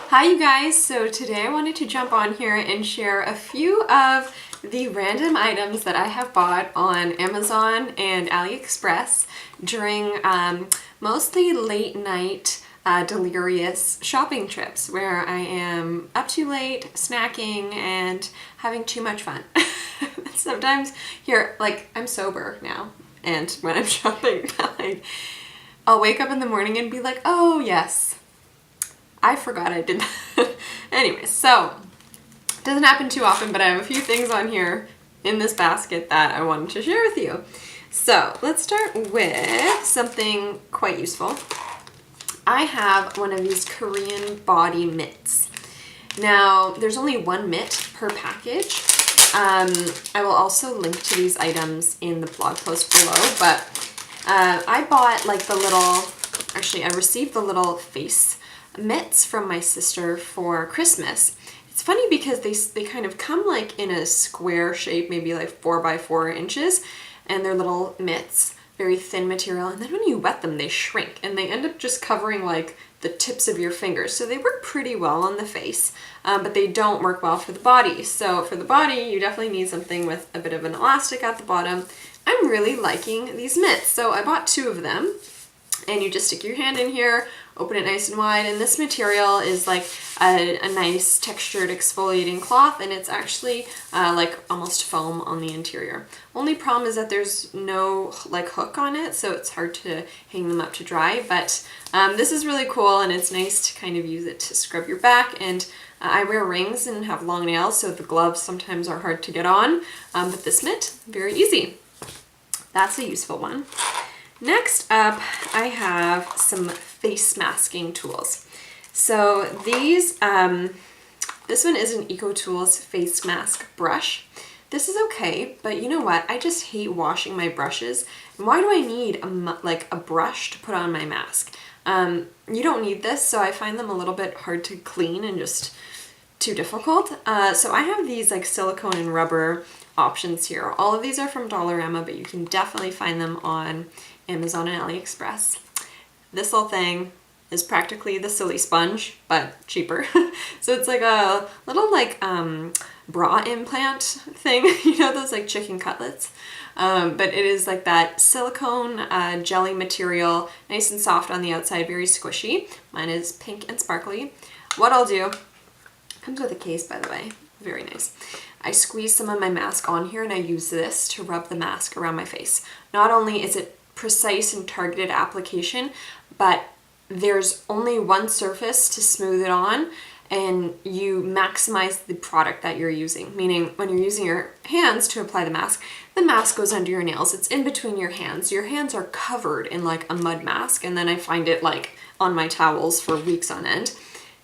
Hi you guys, so today I wanted to jump on here and share a few of the random items that I have bought on Amazon and AliExpress during mostly late night delirious shopping trips where I am up too late, snacking, and having too much fun. Sometimes here, like, I'm sober now, and when I'm shopping, like, I'll wake up in the morning and be like, oh yes, I forgot I did that. Anyways, so it doesn't happen too often, but I have a few things on here in this basket that I wanted to share with you. So let's start with something quite useful. I have one of these Korean body mitts. Now, there's only one mitt per package. I will also link to these items in the blog post below, but I bought like the little, actually I received the little face mitts from my sister for Christmas. It's funny because they kind of come like in a square shape, maybe like 4 by 4 inches, and they're little mitts, very thin material, and then when you wet them they shrink and they end up just covering like the tips of your fingers. So they work pretty well on the face, but they don't work well for the body. So for the body you definitely need something with a bit of an elastic at the bottom. I'm really liking these mitts, so I bought 2 of them. And you just stick your hand in here, open it nice and wide, and this material is like a nice textured exfoliating cloth, and it's actually like almost foam on the interior. Only problem is that there's no like hook on it, so it's hard to hang them up to dry, but this is really cool, and it's nice to kind of use it to scrub your back. And I wear rings and have long nails, so the gloves sometimes are hard to get on, but this mitt, very easy. That's a useful one. Next up, I have some face masking tools. So these, this one is an EcoTools face mask brush. This is okay, but you know what? I just hate washing my brushes. And why do I need like a brush to put on my mask? You don't need this, so I find them a little bit hard to clean and just too difficult. So I have these like silicone and rubber options here. All of these are from Dollarama, but you can definitely find them on Amazon and AliExpress. This little thing is practically the silly sponge, but cheaper. So it's like a little like bra implant thing, you know, those like chicken cutlets. But it is like that silicone jelly material, nice and soft on the outside, very squishy. Mine is pink and sparkly. What I'll do, comes with a case by the way, very nice. I squeeze some of my mask on here and I use this to rub the mask around my face. Not only is it precise and targeted application, but there's only one surface to smooth it on, and you maximize the product that you're using. Meaning when you're using your hands to apply the mask goes under your nails. It's in between your hands. Your hands are covered in like a mud mask, and then I find it like on my towels for weeks on end.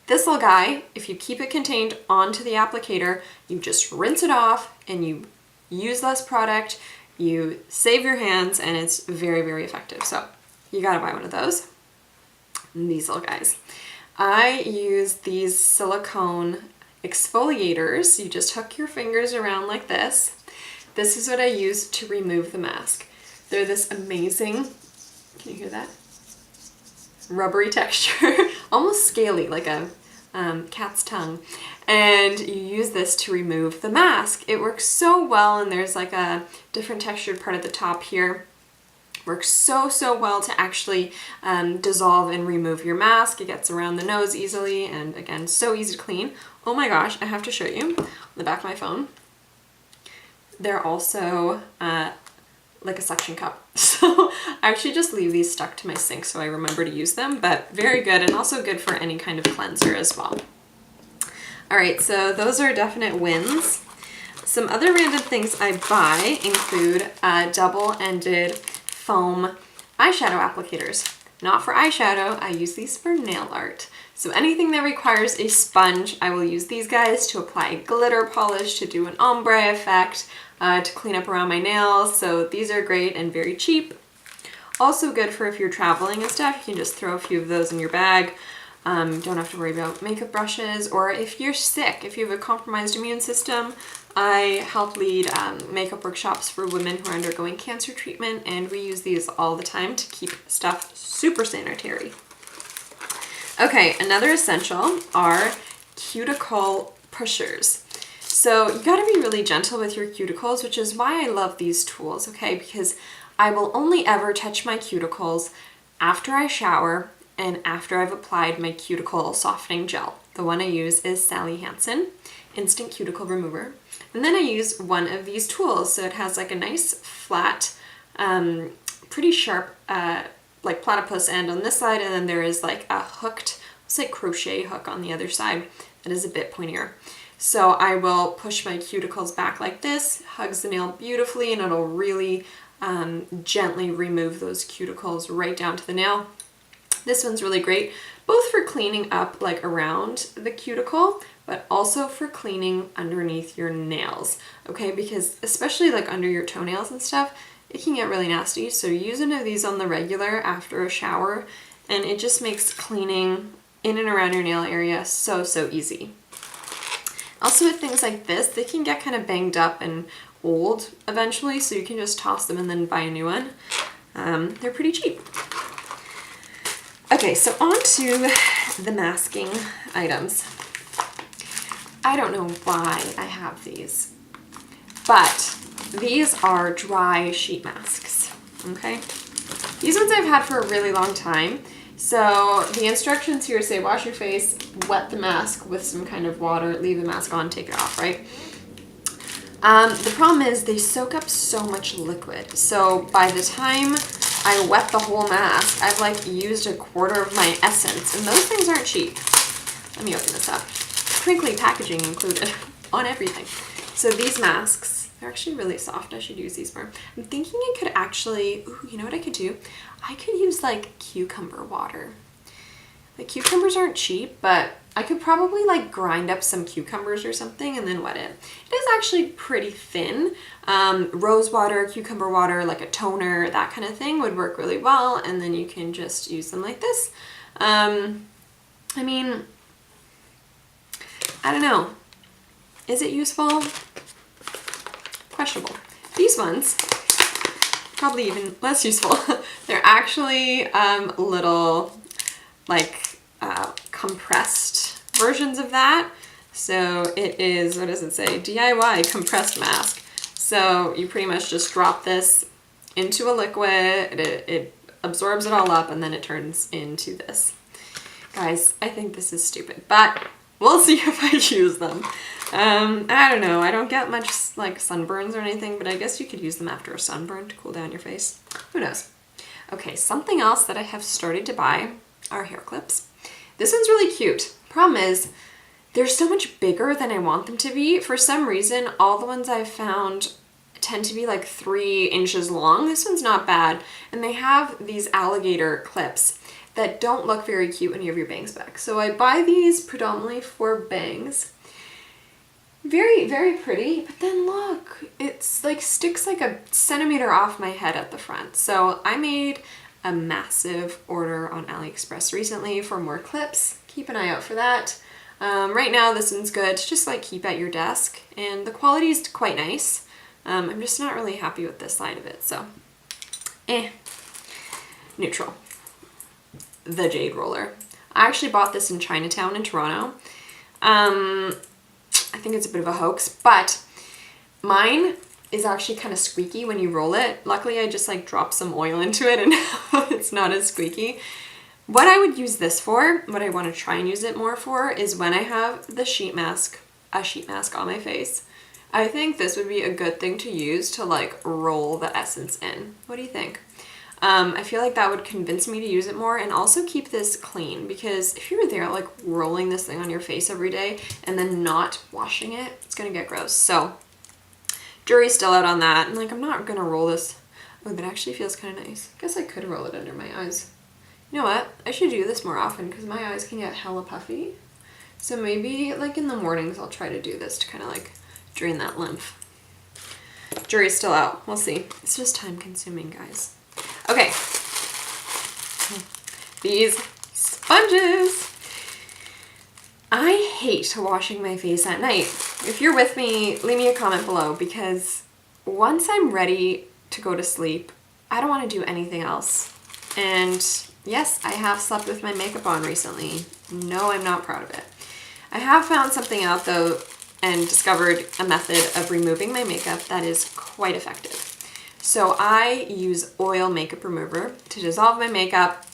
This little guy, if you keep it contained onto the applicator, you just rinse it off and you use less product, you save your hands, and it's very, very effective. So you gotta buy one of those. And these little guys. I use these silicone exfoliators. You just hook your fingers around like this. This is what I use to remove the mask. They're this amazing, can you hear that? Rubbery texture, almost scaly, like a cat's tongue, and you use this to remove the mask. It works so well, and there's like a different textured part at the top here. Works so well to actually dissolve and remove your mask. It gets around the nose easily, and again, so easy to clean. Oh my gosh, I have to show you on the back of my phone. They're also like a suction cup. So I actually just leave these stuck to my sink so I remember to use them, but very good, and also good for any kind of cleanser as well. All right, so those are definite wins. Some other random things I buy include double-ended foam eyeshadow applicators. Not for eyeshadow, I use these for nail art. So anything that requires a sponge, I will use these guys to apply glitter polish, to do an ombre effect, to clean up around my nails. So these are great and very cheap. Also good for if you're traveling and stuff, you can just throw a few of those in your bag. Don't have to worry about makeup brushes, or if you're sick, if you have a compromised immune system. I help lead makeup workshops for women who are undergoing cancer treatment, and we use these all the time to keep stuff super sanitary. Okay, another essential are cuticle pushers. So you gotta be really gentle with your cuticles, which is why I love these tools, okay? Because I will only ever touch my cuticles after I shower and after I've applied my cuticle softening gel. The one I use is Sally Hansen Instant Cuticle Remover. And then I use one of these tools. So it has like a nice flat, pretty sharp, like platypus end on this side, and then there is like a hooked, it's like crochet hook on the other side that is a bit pointier. So I will push my cuticles back like this, hugs the nail beautifully, and it'll really gently remove those cuticles right down to the nail. This one's really great, both for cleaning up like around the cuticle, but also for cleaning underneath your nails, okay? Because especially like under your toenails and stuff, it can get really nasty. So use one of these on the regular after a shower, and it just makes cleaning in and around your nail area so easy. Also with things like this, they can get kind of banged up and old eventually, so you can just toss them and then buy a new one. They're pretty cheap. Okay, so on to the masking items. I don't know why I have these, but these are dry sheet masks, okay? These ones I've had for a really long time. So the instructions here say wash your face, wet the mask with some kind of water, leave the mask on, take it off, right? The problem is they soak up so much liquid. So by the time I wet the whole mask, I've like used a quarter of my essence, and those things aren't cheap. Let me open this up. Crinkly packaging included on everything. So these masks, they're actually really soft. I should use these more. I'm thinking I could actually, ooh, you know what I could do? I could use like cucumber water. The cucumbers aren't cheap, but I could probably like grind up some cucumbers or something and then wet it. It is actually pretty thin. Rose water, cucumber water, like a toner, that kind of thing would work really well. And then you can just use them like this. I mean, I don't know. Is it useful? Questionable. These ones, probably even less useful. They're actually little like compressed versions of that. So it is, what does it say? DIY compressed mask. So you pretty much just drop this into a liquid, it absorbs it all up, and then it turns into this. Guys, I think this is stupid, but we'll see if I use them. I don't know, I don't get much like sunburns or anything, but I guess you could use them after a sunburn to cool down your face. Who knows? Okay, something else that I have started to buy are hair clips. This one's really cute. Problem is, they're so much bigger than I want them to be. For some reason, all the ones I've found tend to be like 3 inches long. This one's not bad. And they have these alligator clips that don't look very cute when you have your bangs back. So I buy these predominantly for bangs. Very, very pretty, but then look, it's like sticks like a centimeter off my head at the front. So I made a massive order on AliExpress recently for more clips. Keep an eye out for that. Right now this one's good to just like keep at your desk, and the quality is quite nice. I'm just not really happy with this side of it, so neutral. The Jade Roller. I actually bought this in Chinatown in Toronto. I think it's a bit of a hoax, but mine is actually kind of squeaky when you roll it. Luckily, I just like dropped some oil into it and it's not as squeaky. What I would use this for, what I want to try and use it more for, is when I have the sheet mask on my face. I think this would be a good thing to use to like roll the essence in. What do you think? I feel like that would convince me to use it more, and also keep this clean, because if you're there like rolling this thing on your face every day and then not washing it, it's gonna get gross. So jury's still out on that, and like I'm not gonna roll this. Oh, that actually feels kind of nice. I guess I could roll it under my eyes. You know what? I should do this more often because my eyes can get hella puffy. So maybe like in the mornings I'll try to do this to kind of like drain that lymph. Jury's still out. We'll see. It's just time consuming, guys. Okay, these sponges. I hate washing my face at night. If you're with me, leave me a comment below, because once I'm ready to go to sleep, I don't want to do anything else. And Yes, I have slept with my makeup on recently. No, I'm not proud of it. I have found something out though and discovered a method of removing my makeup that is quite effective. So I use oil makeup remover to dissolve my makeup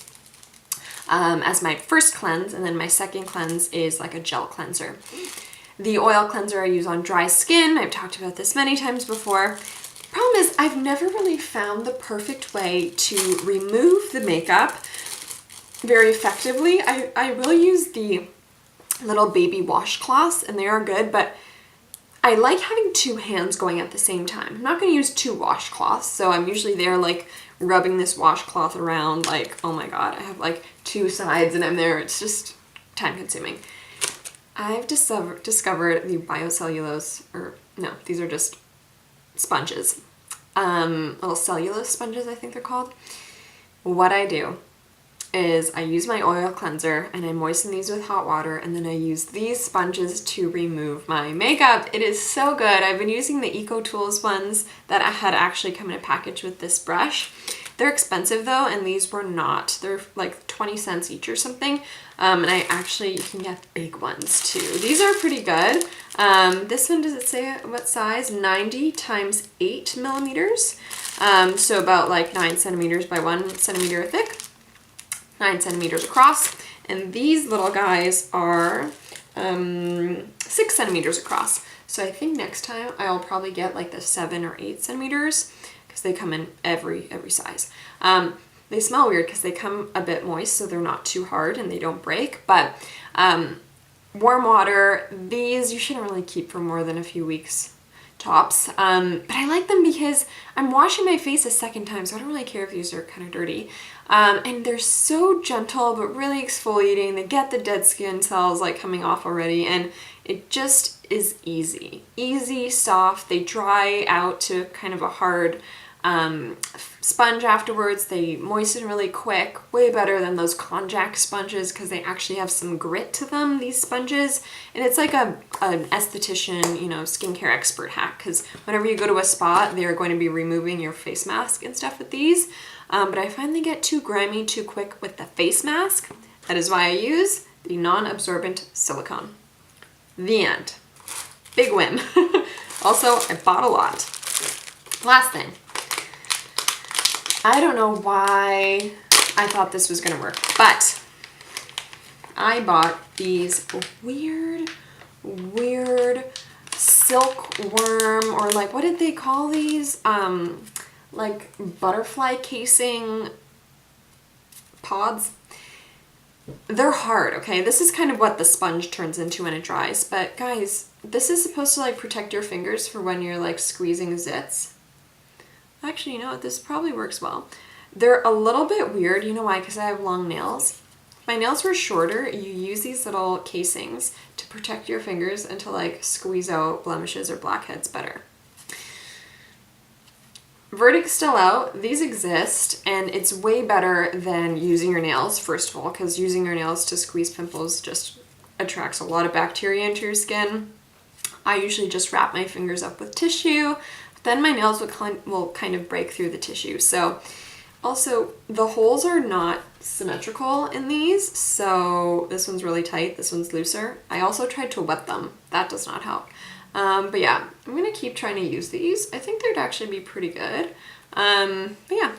as my first cleanse, and then my second cleanse is like a gel cleanser. The oil cleanser I use on dry skin. I've talked about this many times before. Problem is, I've never really found the perfect way to remove the makeup very effectively. I will use the little baby washcloths, and they are good, but I like having two hands going at the same time. I'm not going to use two washcloths, so I'm usually there like rubbing this washcloth around like, oh my god, I have like two sides and I'm there. It's just time consuming. I've discovered the biocellulose, or no, these are just sponges. Little cellulose sponges, I think they're called. What I do is I use my oil cleanser and I moisten these with hot water, and then I use these sponges to remove my makeup. It is so good. I've been using the Eco Tools ones that I had actually come in a package with this brush. They're expensive though, and these were not. They're like 20 cents each or something. And you can get big ones too. These are pretty good. This one, does it say what size? 90 times 8 millimeters. So about like 9 centimeters by 1 centimeter thick, 9 centimeters across. And these little guys are 6 centimeters across. So I think next time I'll probably get like the 7 or 8 centimeters, because they come in every size. They smell weird because they come a bit moist, so they're not too hard and they don't break. But warm water, these you shouldn't really keep for more than a few weeks tops. But I like them because I'm washing my face a second time, so I don't really care if these are kind of dirty. And they're so gentle but really exfoliating. They get the dead skin cells like coming off already, and it just is easy. Easy, soft. They dry out to kind of a hard sponge afterwards. They moisten really quick, way better than those konjac sponges because they actually have some grit to them, these sponges. And it's like an esthetician, skincare expert hack, because whenever you go to a spa, they're going to be removing your face mask and stuff with these. But I find they get too grimy too quick with the face mask. That is why I use the non-absorbent silicone. The end. Big win. Also, I bought a lot. Last thing. I don't know why I thought this was going to work, but I bought these weird silkworm, or like, what did they call these? Like butterfly casing pods. They're hard, okay? This is kind of what the sponge turns into when it dries, but guys, this is supposed to like protect your fingers for when you're like squeezing zits. Actually, you know what? This probably works well. They're a little bit weird. You know why? Because I have long nails. If my nails were shorter, you use these little casings to protect your fingers and to like squeeze out blemishes or blackheads better. Verdict's still out. These exist, and it's way better than using your nails, first of all, because using your nails to squeeze pimples just attracts a lot of bacteria into your skin. I usually just wrap my fingers up with tissue. Then my nails will kind of break through the tissue. So also the holes are not symmetrical in these. So this one's really tight, this one's looser. I also tried to wet them. That does not help. But yeah, I'm gonna keep trying to use these. I think they'd actually be pretty good. But yeah,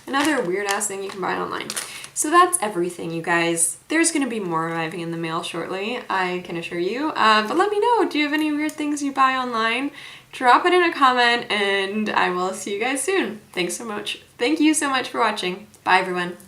another weird ass thing you can buy online. So that's everything, you guys. There's gonna be more arriving in the mail shortly, I can assure you. But let me know, do you have any weird things you buy online? Drop it in a comment, and I will see you guys soon. Thanks so much. Thank you so much for watching. Bye, everyone.